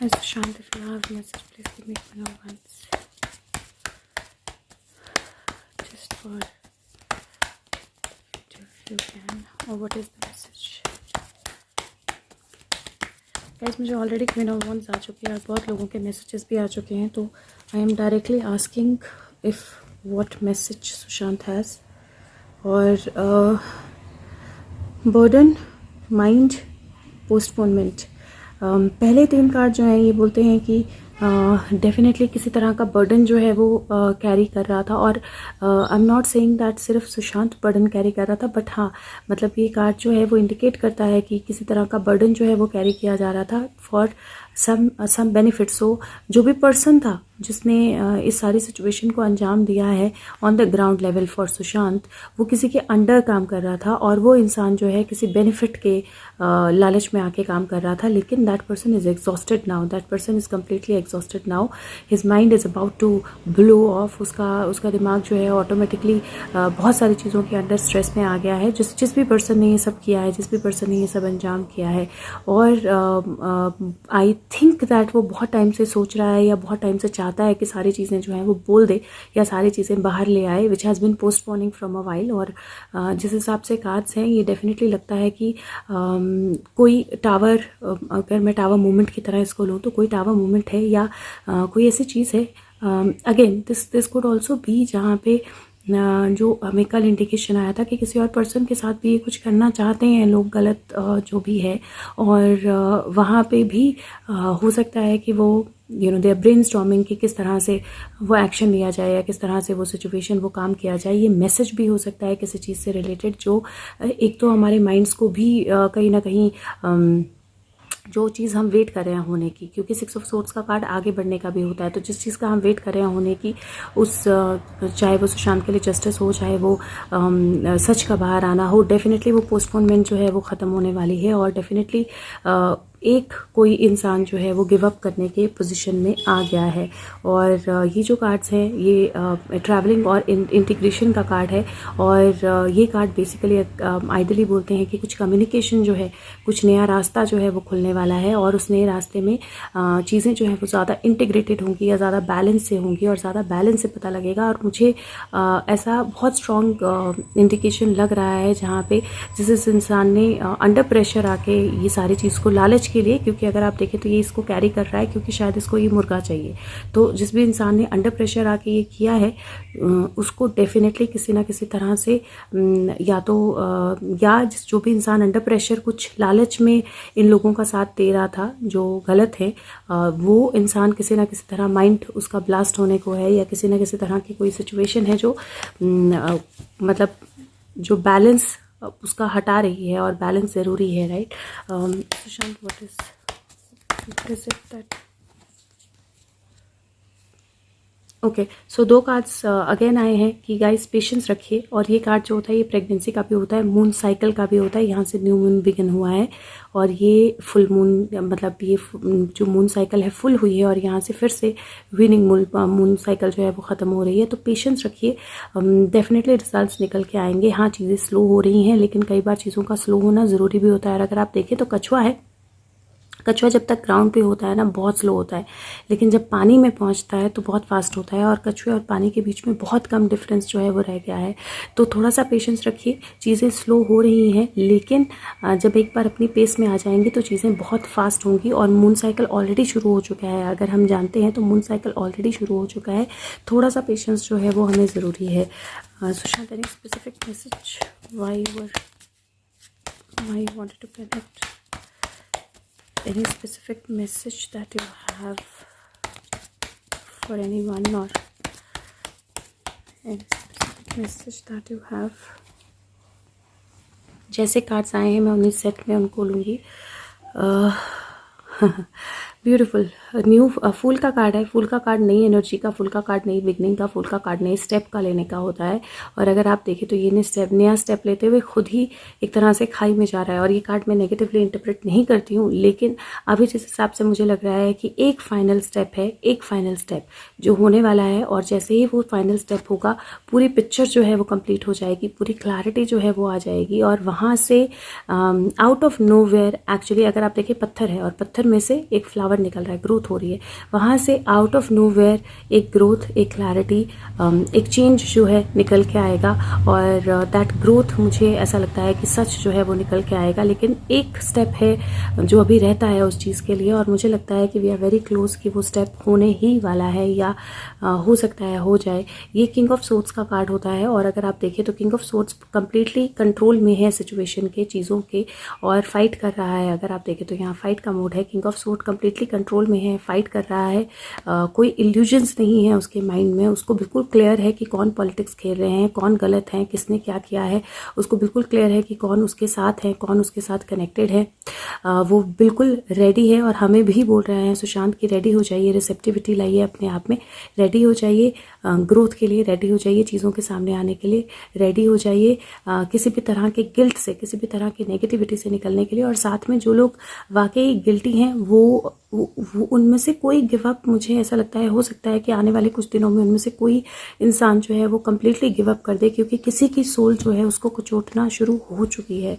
Hi Sushant, if you have a message, please give me one once. Just for video if you can. Or what is the message? Guys, मुझे already queen of wands आ चुकी है और बहुत लोगों के messages भी आ चुके हैं, तो I am directly asking if what message Sushant has. और बर्डन, माइंड, पोस्टपोनमेंट. पहले 3 कार्ड जो हैं ये बोलते हैं कि डेफिनेटली किसी तरह का बर्डन जो है वो कैरी कर रहा था. और I am not saying that सिर्फ सुशांत बर्डन कैरी कर रहा था, बट हाँ, मतलब ये कार्ड जो है वो इंडिकेट करता है कि किसी तरह का बर्डन जो है वो कैरी किया जा रहा था फॉर सम बेनिफिट. सो जो भी पर्सन था जिसने इस सारी सिचुएशन को अंजाम दिया है on the ground level for Sushant, वो किसी के अंडर काम कर रहा था और वो इंसान जो है किसी बेनिफिट के लालच में आके काम कर रहा था. लेकिन that person is exhausted now, that person is completely exhausted now. His mind is about to blow off. उसका दिमाग जो है ऑटोमेटिकली बहुत सारी चीज़ों के अंडर स्ट्रेस में आ गया है. जिस भी पर्सन ने ये सब किया है, जिस भी पर्सन ने ये सब अंजाम किया है, और आई थिंक दैट वो बहुत टाइम से सोच रहा है या बहुत टाइम से चाहता है कि सारी चीज़ें जो हैं वो बोल दे या सारी चीज़ें बाहर ले आए, which has been postponing from a while. और जिस हिसाब से कार्ड्स हैं ये डेफिनेटली लगता है कि कोई टावर, अगर मैं टावर मूवमेंट की तरह इसको लूँ तो कोई टावर मूवमेंट है या कोई ऐसी चीज़ है. Again this could also be जहाँ पे जो हमें कल इंडिकेशन आया था कि किसी और पर्सन के साथ भी ये कुछ करना चाहते हैं लोग, गलत जो भी है. और वहाँ पे भी हो सकता है कि वो देयर ब्रेन स्टॉर्मिंग की किस तरह से वो एक्शन लिया जाए या किस तरह से वो सिचुएशन वो काम किया जाए. ये मैसेज भी हो सकता है किसी चीज़ से रिलेटेड, जो एक तो हमारे माइंड्स को भी कहीं ना कहीं जो चीज़ हम वेट कर रहे हैं होने की, क्योंकि 6 ऑफ सोर्ड्स का कार्ड आगे बढ़ने का भी होता है, तो जिस चीज़ का हम वेट कर रहे हैं होने की, उस चाहे वो सुशांत के लिए जस्टिस हो, चाहे वो सच का बाहर आना हो, डेफिनेटली वो पोस्टपोनमेंट जो है वो ख़त्म होने वाली है. और डेफिनेटली एक कोई इंसान जो है वो गिव अप करने के पोजीशन में आ गया है. और ये जो कार्ड्स हैं ये ट्रैवलिंग और इंटीग्रेशन का कार्ड है. और ये कार्ड बेसिकली आइडियली बोलते हैं कि कुछ कम्युनिकेशन जो है, कुछ नया रास्ता जो है वो खुलने वाला है. और उस नए रास्ते में चीज़ें जो है वो ज़्यादा इंटीग्रेटेड होंगी या ज़्यादा बैलेंस से होंगी और ज़्यादा बैलेंस से पता लगेगा. और मुझे ऐसा बहुत स्ट्रॉन्ग इंडिकेशन लग रहा है जहाँ पे जिस इंसान ने अंडर प्रेशर आके ये सारी चीज़ को लालच के लिए, क्योंकि अगर आप देखें तो ये इसको कैरी कर रहा है क्योंकि शायद इसको ये मुर्गा चाहिए. तो जिस भी इंसान ने अंडर प्रेशर आके ये किया है उसको डेफिनेटली किसी ना किसी तरह से या तो या जो भी इंसान अंडर प्रेशर कुछ लालच में इन लोगों का साथ दे रहा था जो गलत है, वो इंसान किसी ना किसी तरह माइंड उसका ब्लास्ट होने को है या किसी ना किसी तरह की कोई सिचुएशन है जो मतलब जो बैलेंस उसका हटा रही है. और बैलेंस ज़रूरी है, right. Sushant, what is it that okay. So 2 cards again आए हैं कि गाइस पेशेंस रखिए. और ये कार्ड जो होता है ये प्रेगनेंसी का भी होता है, मून साइकिल का भी होता है. यहाँ से न्यू मून बिगिन हुआ है और ये फुल मून, मतलब ये जो मून साइकिल है फुल हुई है और यहाँ से फिर से विनिंग मून साइकिल जो है वो ख़त्म हो रही है. तो पेशेंस रखिए, डेफिनेटली रिजल्ट्स निकल के आएंगे. हाँ, चीज़ें स्लो हो रही हैं, लेकिन कई बार चीज़ों का स्लो होना ज़रूरी भी होता है. अगर आप देखें तो कछुआ है, कछुआ जब तक ग्राउंड पे होता है ना बहुत स्लो होता है, लेकिन जब पानी में पहुंचता है तो बहुत फास्ट होता है. और कछुए और पानी के बीच में बहुत कम डिफरेंस जो है वो रह गया है. तो थोड़ा सा पेशेंस रखिए. चीज़ें स्लो हो रही हैं, लेकिन जब एक बार अपनी पेस में आ जाएंगी तो चीज़ें बहुत फास्ट होंगी. और मून साइकिल ऑलरेडी शुरू हो चुका है, अगर हम जानते हैं तो मून साइकिल ऑलरेडी शुरू हो चुका है. थोड़ा सा पेशेंस जो है वो हमें ज़रूरी है. Sushant, any specific message why you wanted to connect? Any specific message that you have for anyone, or any specific message that you have? जैसे कार्ड्स आए हैं मैं उन्हीं सेट में उनको लूँगी. ब्यूटीफुल. न्यू फूल का कार्ड है. फूल का कार्ड नई एनर्जी का, फूल का कार्ड नई बिगनिंग का, फूल का कार्ड नए स्टेप का लेने का होता है. और अगर आप देखें तो ये नया स्टेप लेते हुए खुद ही एक तरह से खाई में जा रहा है. और ये कार्ड मैं नेगेटिवली इंटरप्रेट नहीं करती हूँ, लेकिन अभी जिस हिसाब से मुझे लग रहा है कि एक फाइनल स्टेप है, एक फाइनल स्टेप जो होने वाला है. और जैसे ही वो फाइनल स्टेप होगा पूरी पिक्चर जो है वो कंप्लीट हो जाएगी, पूरी क्लैरिटी जो है वो आ जाएगी. और वहाँ से आउट ऑफ नोवेयर एक्चुअली अगर आप देखें पत्थर है और पत्थर में से एक फ्लावर फॉरवर्ड निकल रहा है, ग्रोथ हो रही है, वहाँ से आउट ऑफ नोवेयर एक ग्रोथ, एक क्लैरिटी, एक चेंज जो है निकल के आएगा। और दैट ग्रोथ मुझे ऐसा लगता है कि सच जो है वो निकल के आएगा। लेकिन एक स्टेप है जो अभी रहता है उस चीज़ के लिए, और मुझे लगता है कि वी आर वेरी क्लोज कि वो स्टेप होने ही वाला है, या हो सकता है हो जाए। ये किंग ऑफ सोर्ड्स का कार्ड होता है, और अगर आप देखें तो king of swords completely control में है सिचुएशन के, चीज़ों के, और फाइट कर रहा है। अगर आप देखें तो यहाँ फाइट का मूड है, king of sword completely control में है, फाइट कर रहा है, कोई इल्यूजन्स नहीं है उसके माइंड में, उसको बिल्कुल क्लियर है कि कौन पॉलिटिक्स खेल रहे हैं, कौन गलत है, किसने क्या किया है, उसको बिल्कुल क्लियर है कि कौन उसके साथ है, कौन उसके साथ कनेक्टेड है। वो बिल्कुल रेडी है, और हमें भी बोल रहे हैं सुशांत की रेडी हो जाइए, रिसेप्टिविटी लाइए अपने आप में, रेडी हो जाइए ग्रोथ के लिए, रेडी हो जाइए चीज़ों के सामने आने के लिए, रेडी हो जाइए किसी भी तरह के गिल्ट से, किसी भी तरह की नेगेटिविटी से निकलने के लिए। और साथ में जो लोग वाकई गिल्टी हैं वो उनमें से कोई गिव अप, मुझे ऐसा लगता है हो सकता है कि आने वाले कुछ दिनों में उनमें से कोई इंसान जो है वो कम्प्लीटली गिव अप कर दे, क्योंकि किसी की सोल जो है उसको कुचोटना शुरू हो चुकी है।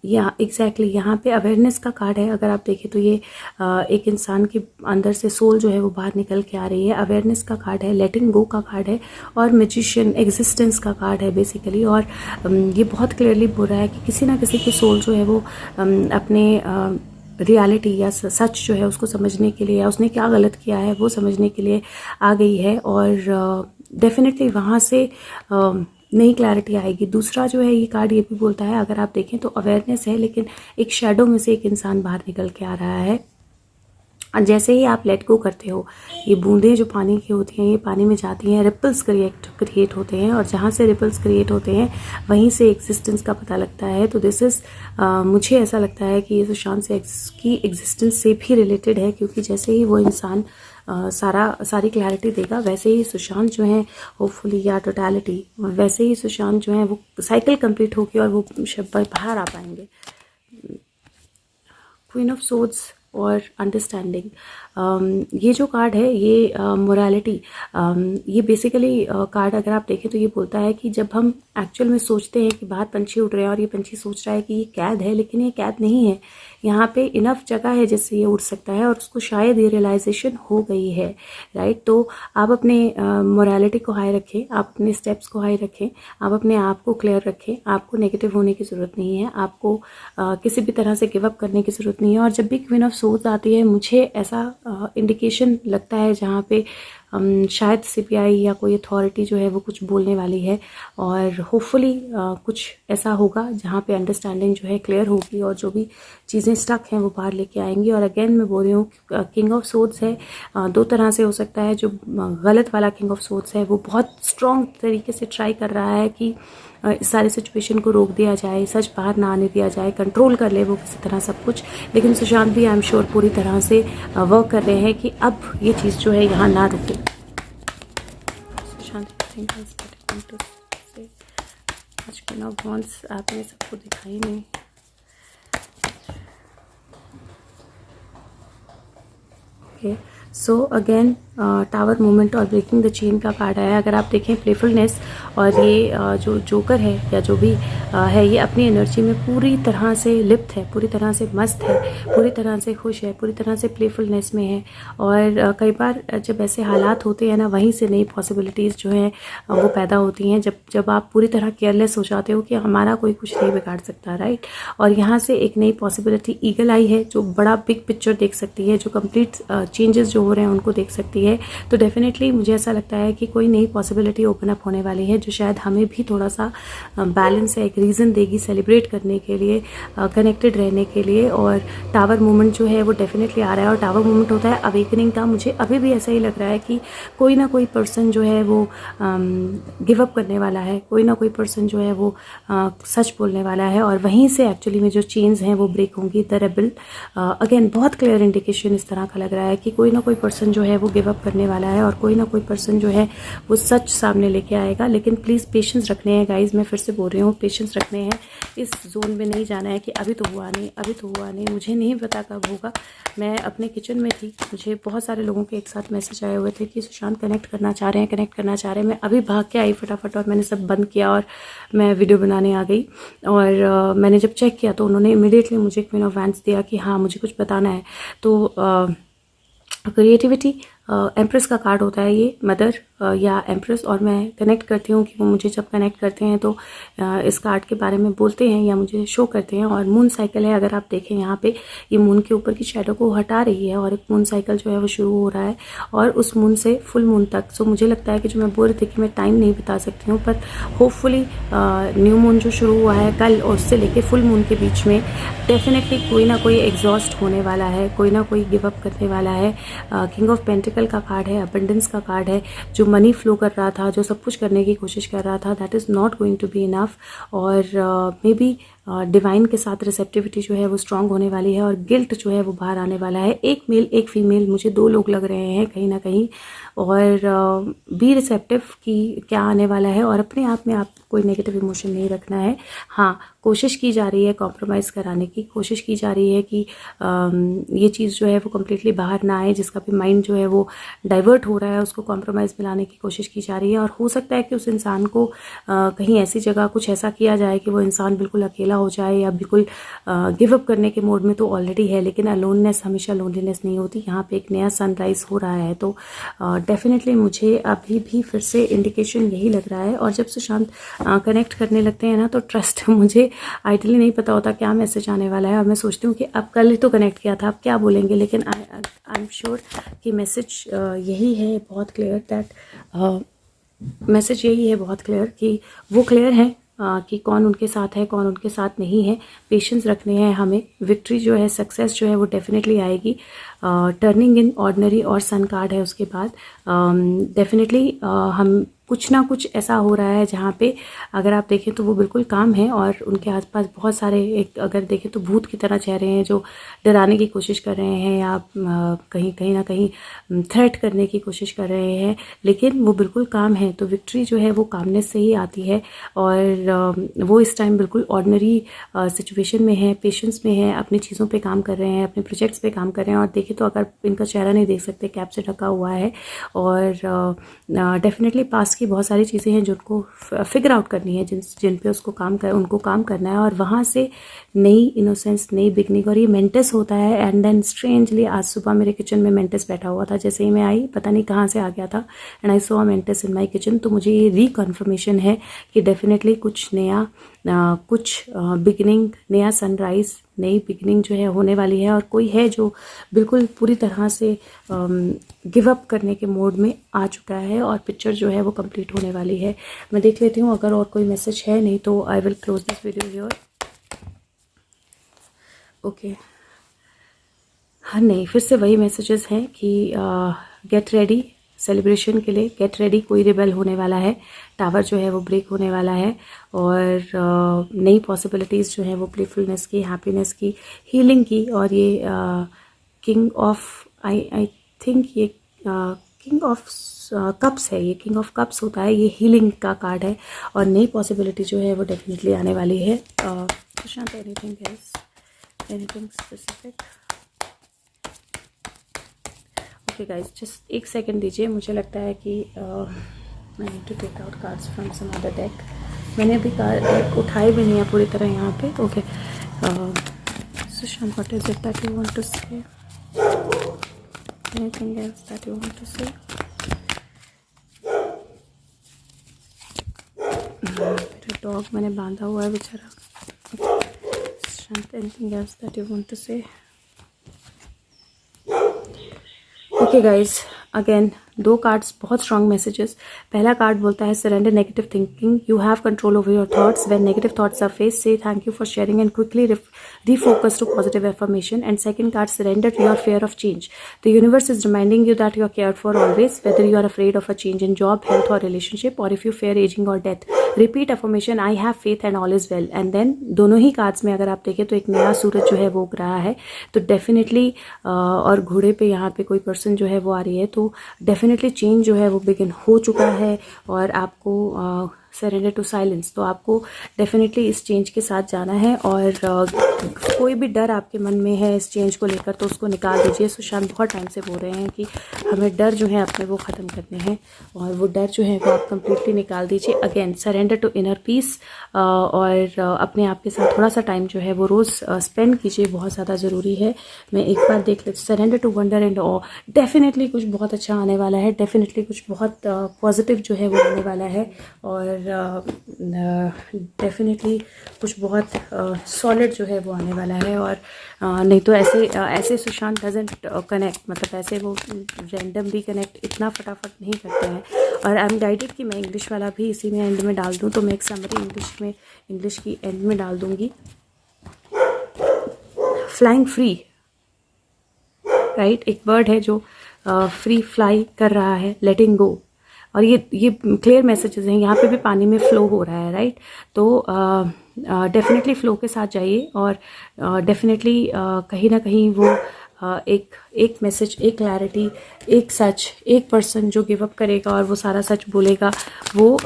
या एग्जैक्टली यहाँ पे अवेयरनेस का कार्ड है। अगर आप देखें तो ये एक इंसान के अंदर से सोल जो है वो बाहर निकल के आ रही है। अवेयरनेस का कार्ड है, लेटिंग गो का कार्ड है, और मैजिशियन एग्जिस्टेंस का कार्ड है बेसिकली। और ये बहुत क्लियरली बोल रहा है कि किसी ना किसी की सोल जो है वो अपने रियलिटी या सच जो है उसको समझने के लिए, या उसने क्या गलत किया है वो समझने के लिए आ गई है, और डेफिनेटली वहाँ से नई क्लैरिटी आएगी। दूसरा जो है ये कार्ड ये भी बोलता है, अगर आप देखें तो अवेयरनेस है, लेकिन एक शैडो में से एक इंसान बाहर निकल के आ रहा है। और जैसे ही आप लेट गो करते हो, ये बूंदें जो पानी की होती हैं ये पानी में जाती हैं, रिपल्स क्रिएट होते हैं, और जहाँ से रिपल्स क्रिएट होते हैं वहीं से एग्जिस्टेंस का पता लगता है। तो दिस इज़ मुझे ऐसा लगता है कि ये सुशांत से की एग्जिस्टेंस से भी रिलेटेड है, क्योंकि जैसे ही वो इंसान सारी क्लैरिटी देगा, वैसे ही सुशांत जो है होपफुली, या टोटलिटी, वैसे ही सुशांत जो है वो साइकिल कंप्लीट होगी और वो बाहर आ पाएंगे। क्वीन ऑफ सोर्ड्स और अंडरस्टैंडिंग, ये जो कार्ड है ये मोरालिटी, ये बेसिकली कार्ड अगर आप देखें तो ये बोलता है कि जब हम एक्चुअल में सोचते हैं कि बाहर पंछी उड़ रहे हैं और ये पंछी सोच रहा है कि ये कैद है, लेकिन ये कैद नहीं है, यहाँ पे इनफ जगह है जिससे ये उड़ सकता है, और उसको शायद ये रियलाइजेशन हो गई है, राइट। तो आप अपने मोरालिटी को हाई रखें, आप अपने स्टेप्स को हाई रखें, आप अपने आप को क्लियर रखें, आपको नेगेटिव होने की ज़रूरत नहीं है, आपको किसी भी तरह से गिव अप करने की ज़रूरत नहीं है। और जब भी क्वीन ऑफ सोर्ड्स आती है, मुझे ऐसा इंडिकेशन लगता है जहाँ पे शायद सीबीआई या कोई अथॉरिटी जो है वो कुछ बोलने वाली है, और होपफुली कुछ ऐसा होगा जहाँ पे अंडरस्टैंडिंग जो है क्लियर होगी, और जो भी चीज़ें स्टक हैं वो बाहर लेके आएंगी। और अगेन मैं बोल रही हूँ किंग ऑफ सोर्ड्स है, दो तरह से हो सकता है। जो गलत वाला किंग ऑफ सोर्ड्स है वो बहुत स्ट्रॉन्ग तरीके से ट्राई कर रहा है कि इस सारे सिचुएशन को रोक दिया जाए, सच बाहर ना आने दिया जाए, कंट्रोल कर ले वो किसी तरह सब कुछ। लेकिन सुशांत भी आई एम श्योर पूरी तरह से वर्क कर रहे हैं कि अब ये चीज़ जो है यहाँ ना रुके। सुशांत आपने सबको दिखाई नहीं। Okay, so again tower movement और ब्रेकिंग द चेन का कार्ड आया। अगर आप देखें प्लेफुलनेस, और ये जो जोकर है या जो भी है, ये अपनी एनर्जी में पूरी तरह से लिप्त है, पूरी तरह से मस्त है, पूरी तरह से खुश है, पूरी तरह से प्लेफुलनेस में है। और कई बार जब ऐसे हालात होते हैं ना, वहीं से नई पॉसिबिलिटीज़ जो हैं वो पैदा होती हैं, जब आप पूरी तरह केयरलेस हो जाते हो कि हमारा कोई कुछ नहीं बिगाड़ सकता, राइट। और यहाँ से एक नई पॉसिबिलिटी ईगल आई है, जो बड़ा बिग पिक्चर देख सकती है, जो कंप्लीट चेंजेस जो हो रहे हैं उनको देख सकती है। तो डेफिनेटली मुझे ऐसा लगता है कि कोई नई पॉसिबिलिटी ओपन अप होने वाली है, जो शायद हमें भी थोड़ा सा बैलेंस है, एक रीज़न देगी सेलिब्रेट करने के लिए, कनेक्टेड रहने के लिए। और टावर मूवमेंट जो है वो डेफिनेटली आ रहा है, और टावर मूवमेंट होता है अवेकनिंग का। मुझे अभी भी ऐसा ही लग रहा है कि कोई ना कोई पर्सन जो है वो गिव अप करने वाला है, कोई ना कोई पर्सन जो है वो सच बोलने वाला है, और वहीं से एक्चुअली में जो चेन्स हैं वो ब्रेक होंगी। द रेबल, अगेन बहुत क्लियर इंडिकेशन इस तरह का लग रहा है कि कोई ना कोई पर्सन जो है वो गिव अप अप करने वाला है और कोई ना कोई पर्सन जो है वो सच सामने लेके आएगा। लेकिन प्लीज़ पेशेंस रखने हैं गाइज, मैं फिर से बोल रही हूँ, पेशेंस रखने हैं। इस जोन में नहीं जाना है कि अभी तो हुआ नहीं, अभी तो हुआ नहीं, मुझे नहीं पता कब होगा। मैं अपने किचन में थी, मुझे बहुत सारे लोगों के एक साथ मैसेज आए हुए थे कि सुशांत कनेक्ट करना चाह रहे हैं, कनेक्ट करना चाह रहे हैं। मैं अभी भाग के आई फटाफट और मैंने सब बंद किया और मैं वीडियो बनाने आ गई। और मैंने जब चेक किया तो उन्होंने इमीडिएटली मुझे क्वीन ऑफ वैंड्स दिया कि हाँ मुझे कुछ बताना है। तो क्रिएटिविटी एम्प्रेस का कार्ड होता है ये, मदर या एम्प्रेस, और मैं कनेक्ट करती हूँ कि वो मुझे जब कनेक्ट करते हैं तो इस कार्ड के बारे में बोलते हैं या मुझे शो करते हैं। और मून साइकिल है, अगर आप देखें यहाँ पे ये मून के ऊपर की शैडो को हटा रही है और एक मून साइकिल जो है वो शुरू हो रहा है और उस मून से फुल मून तक। सो मुझे लगता है कि जो मैं बोल रही थी कि मैं टाइम नहीं बता सकती हूँ, पर होपफुली न्यू मून जो शुरू हुआ है कल और उससे लेके फुल मून के बीच में डेफिनेटली कोई ना कोई एग्जॉस्ट होने वाला है, कोई ना कोई गिव अप करने वाला है। किंग ऑफ पेंटिकल का कार्ड है, अबंडेंस का कार्ड है। जो मनी फ्लो कर रहा था, जो सब कुछ करने की कोशिश कर रहा था, that is not going to be enough. और मे बी डिवाइन के साथ रिसेप्टिविटी जो है वो स्ट्रांग होने वाली है और गिल्ट जो है वो बाहर आने वाला है। एक मेल एक फीमेल, मुझे 2 लोग लग रहे हैं कहीं ना कहीं। और बी रिसेप्टिव की क्या आने वाला है और अपने आप में आप कोई नेगेटिव इमोशन नहीं रखना है। हाँ, कोशिश की जा रही है कॉम्प्रोमाइज़ कराने की, कोशिश की जा रही है कि ये चीज़ जो है वो कम्प्लीटली बाहर ना आए। जिसका भी माइंड जो है वो डाइवर्ट हो रहा है उसको कॉम्प्रोमाइज़ में लाने की कोशिश की जा रही है। और हो सकता है कि उस इंसान को कहीं ऐसी जगह कुछ ऐसा किया जाए कि वो इंसान बिल्कुल अकेला हो जाए या बिल्कुल गिव अप करने के मोड में तो ऑलरेडी है। लेकिन अलोननेस हमेशा लोनलीनेस नहीं होती। यहाँ पे एक नया सनराइज हो रहा है। तो डेफिनेटली मुझे अभी भी फिर से इंडिकेशन यही लग रहा है। और जब सुशांत कनेक्ट करने लगते हैं ना तो ट्रस्ट, मुझे आइडियली नहीं पता होता क्या मैसेज आने वाला है और मैं सोचती हूँ कि अब कल ही तो कनेक्ट किया था, अब क्या बोलेंगे। लेकिन आई एम श्योर कि मैसेज यही है बहुत क्लियर, दैट मैसेज यही है बहुत क्लियर कि वो क्लियर है कि कौन उनके साथ है, कौन उनके साथ नहीं है। पेशेंस रखने हैं हमें। विक्ट्री जो है, सक्सेस जो है वो डेफिनेटली आएगी। टर्निंग इन ऑर्डिनरी और सन कार्ड है उसके बाद। डेफिनेटली हम कुछ ना कुछ ऐसा हो रहा है जहाँ पे अगर आप देखें तो वो बिल्कुल काम है और उनके आसपास बहुत सारे, एक अगर देखें तो भूत की तरह चेहरे हैं जो डराने की कोशिश कर रहे हैं या कहीं कहीं ना कहीं थ्रेट करने की कोशिश कर रहे हैं, लेकिन वो बिल्कुल काम है। तो विक्ट्री जो है वो कामनेस से ही आती है और वो इस टाइम बिल्कुल ऑर्डिनरी सिचुएशन में है, पेशेंस में है, अपनी चीज़ों पे काम कर रहे हैं, अपने प्रोजेक्ट्स पे काम कर रहे हैं। और देखें तो अगर इनका चेहरा नहीं देख सकते, कैप से ढका हुआ है। और डेफिनेटली पास्ट की बहुत सारी चीज़ें हैं जिनको फिगर आउट करनी है, जिन पे उनको काम करना है। और वहाँ से नई इनोसेंस, नई बिगनिंग। और ये मेंटस होता है। एंड देन स्ट्रेंजली आज सुबह मेरे किचन में मेंटस बैठा हुआ था। जैसे ही मैं आई, पता नहीं कहाँ से आ गया था, and I saw mantis in my kitchen. तो मुझे ये रिकन्फर्मेशन है कि डेफिनेटली कुछ नया, कुछ बिगनिंग, नया सनराइज, नई बिगनिंग जो है होने वाली है। और कोई है जो बिल्कुल पूरी तरह से गिव अप करने के मोड में आ चुका है और पिक्चर जो है वो कंप्लीट होने वाली है। मैं देख लेती हूँ अगर और कोई मैसेज है, नहीं तो I will close this video here. Okay, हाँ, नहीं, फिर से वही मैसेजेस हैं कि गेट रेडी सेलिब्रेशन के लिए, गेट रेडी, कोई रिबेल होने वाला है, टावर जो है वो ब्रेक होने वाला है। और नई पॉसिबिलिटीज़ जो है वो प्लेफुलनेस की, हैप्पीनेस की, हीलिंग की। और ये किंग ऑफ, आई थिंक ये किंग ऑफ कप्स है। ये किंग ऑफ कप्स होता है, ये हीलिंग का कार्ड है। और नई पॉसिबिलिटी जो है वो डेफिनेटली आने वाली है। Sushant, anything else, anything specific? Okay guys, just एक सेकंड दीजिए। मुझे लगता है कि I need to take out cards from some other deck. मैंने अभी डेक उठाए भी नहीं है पूरी तरह यहाँ पे। Okay, Sushant, what is it that you want to say? Anything else that you want to say? मेरा डॉग मैंने बांधा हुआ है बेचारा। Sushant, anything else that you want to say? Okay guys, again दो कार्ड्स बहुत स्ट्रॉन्ग मैसेजेस। पहला कार्ड बोलता है surrender negative thinking, you have control over your thoughts, when negative thoughts are face say thank you for sharing and quickly refocus to positive affirmation. And second card, surrender to your fear of change. The universe is reminding you that you are cared for always, whether you are afraid of a change in job, health or relationship, or if you fear aging or death. Repeat affirmation, I have faith and all is well. And then दोनों ही cards में अगर आप देखें तो एक नया सूरज जो है वो उग रहा है, तो डेफिनेटली और घोड़े पे यहाँ पे कोई पर्सन जो है वो आ रही है, तो डेफिनेटली चेंज जो है वो बिगिन हो चुका है और आपको सरेंडर टू साइलेंस, तो आपको डेफिनेटली इस चेंज के साथ जाना है। और कोई भी डर आपके मन में है इस चेंज को लेकर तो उसको निकाल दीजिए। सुशांत बहुत टाइम से बोल रहे हैं कि हमें डर जो है अपने वो ख़त्म करने हैं और वो डर जो है वो आप कम्प्लीटली निकाल दीजिए। Again surrender to inner peace और अपने आप के साथ थोड़ा सा टाइम जो है वो रोज़ स्पेंड कीजिए, बहुत ज़्यादा ज़रूरी है। मैं एक बार देख लेती, surrender to wonder and awe, definitely कुछ बहुत अच्छा आने वाला है, डेफिनेटली कुछ बहुत पॉजिटिव जो है वो आने वाला है और डेफिनेटली कुछ बहुत सॉलिड जो है वो आने वाला है। और नहीं तो ऐसे सुशांत डजंट कनेक्ट, मतलब ऐसे वो रैंडम भी कनेक्ट इतना फटाफट नहीं करते हैं। और आई एम गाइडेड कि मैं इंग्लिश वाला भी इसी में एंड में डाल दूँ, तो मैं एक समरी इंग्लिश की एंड में डाल दूँगी। फ्लाइंग फ्री, राइट, एक बर्ड है जो फ्री फ्लाई कर रहा है, लेटिंग गो। और ये क्लियर मैसेजेस हैं, यहाँ पे भी पानी में फ्लो हो रहा है, राइट। तो डेफिनेटली फ्लो के साथ जाइए और डेफिनेटली कहीं ना कहीं वो एक मैसेज, एक क्लैरिटी, एक सच, एक पर्सन जो गिव अप करेगा और वो सारा सच बोलेगा, वो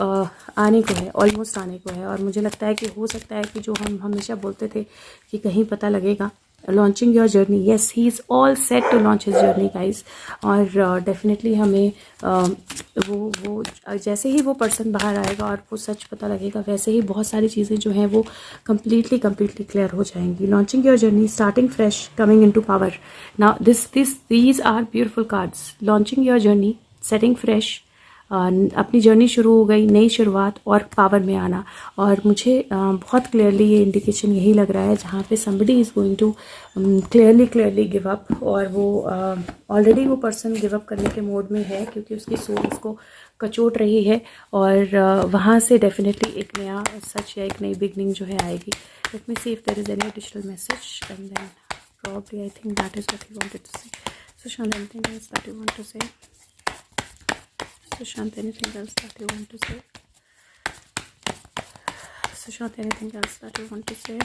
आने को है, ऑलमोस्ट आने को है। और मुझे लगता है कि हो सकता है कि जो हम हमेशा बोलते थे कि कहीं पता लगेगा, launching your journey, yes he is all set to launch his journey guys. और डेफिनेटली हमें वो जैसे ही वो पर्सन बाहर आएगा और वो सच पता लगेगा, वैसे ही बहुत सारी चीज़ें जो हैं वो कम्प्लीटली क्लियर हो जाएंगी। Launching your journey, starting fresh, coming into power. Now these are beautiful cards. Launching your journey, setting fresh, अपनी जर्नी शुरू हो गई, नई शुरुआत और पावर में आना। और मुझे बहुत क्लियरली ये इंडिकेशन यही लग रहा है जहाँ पे somebody is going to clearly give up. और वो ऑलरेडी वो पर्सन गिव अप करने के मोड में है क्योंकि उसकी सोल उसको कचोट रही है और वहाँ से डेफिनेटली एक नया सच या एक नई बिगनिंग जो है आएगी। Let me see if there is any additional message and then probably I think that is what he wanted to say. Sushant, anything else that you want to say? Sushant, anything else that you want to say? Sushant, anything else that you want to say?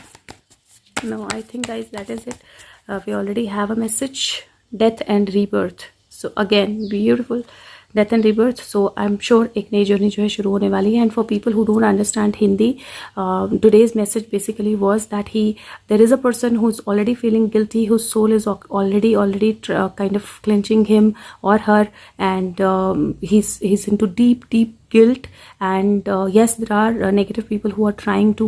No, I think guys that is it. We already have a message, death and rebirth. So again, beautiful death and rebirth. So I'm sure एक नई journey जो है शुरू होने वाली है. And for people who don't understand Hindi, today's message basically was that there is a person who's already feeling guilty, whose soul is already kind of clenching him or her, and he's into deep guilt. And yes, there are negative people who are trying to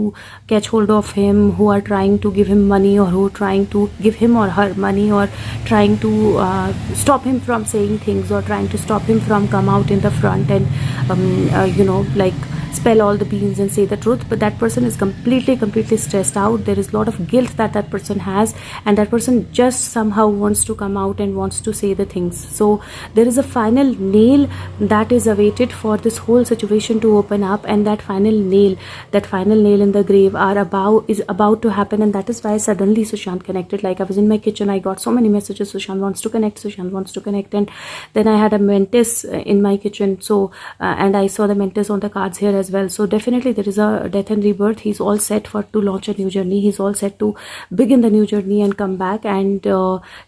catch hold of him, who are trying to give him money, or who are trying to give him or her money, or trying to stop him from saying things, or trying to stop him from come out in the front and like spell all the beans and say the truth. But that person is completely stressed out. There is a lot of guilt that person has, and that person just somehow wants to come out and wants to say the things. So there is a final nail that is awaited for this whole situation to open up, and that final nail in the grave is about to happen. And that is why suddenly Sushant connected. Like I was in my kitchen, I got so many messages, Sushant wants to connect, and then I had a mentis in my kitchen, so and I saw the mentis on the cards here as well. So definitely there is a death and rebirth. He's all set to launch a new journey. He's all set to begin the new journey and come back. And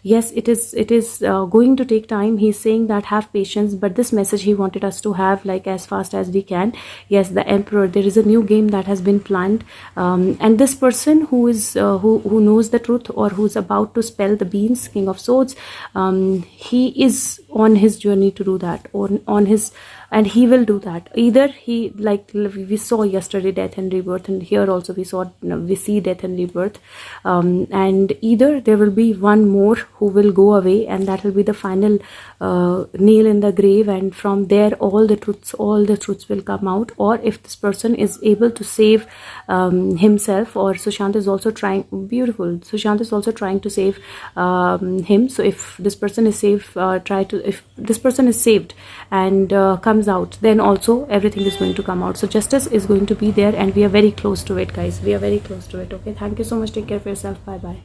yes, it is going to take time. He's saying that have patience, but this message he wanted us to have like as fast as we can. Yes, the Emperor, there is a new game that has been planned, and this person who is who knows the truth, or who's about to spell the beans, King of Swords, he is on his journey to do that, on his and he will do that. Either he, like we saw yesterday, death and rebirth, and here also we see death and rebirth, and either there will be one more who will go away, and that will be the final nail in the grave, and from there all the truths will come out. Or if this person is able to save himself, or Sushant is also trying, beautiful, Sushant is also trying to save him. So if this person is safe, if this person is saved and comes out, then also everything is going to come out. So justice is going to be there, and we are very close to it, guys. We are very close to it. Okay, thank you so much. Take care of yourself. Bye bye.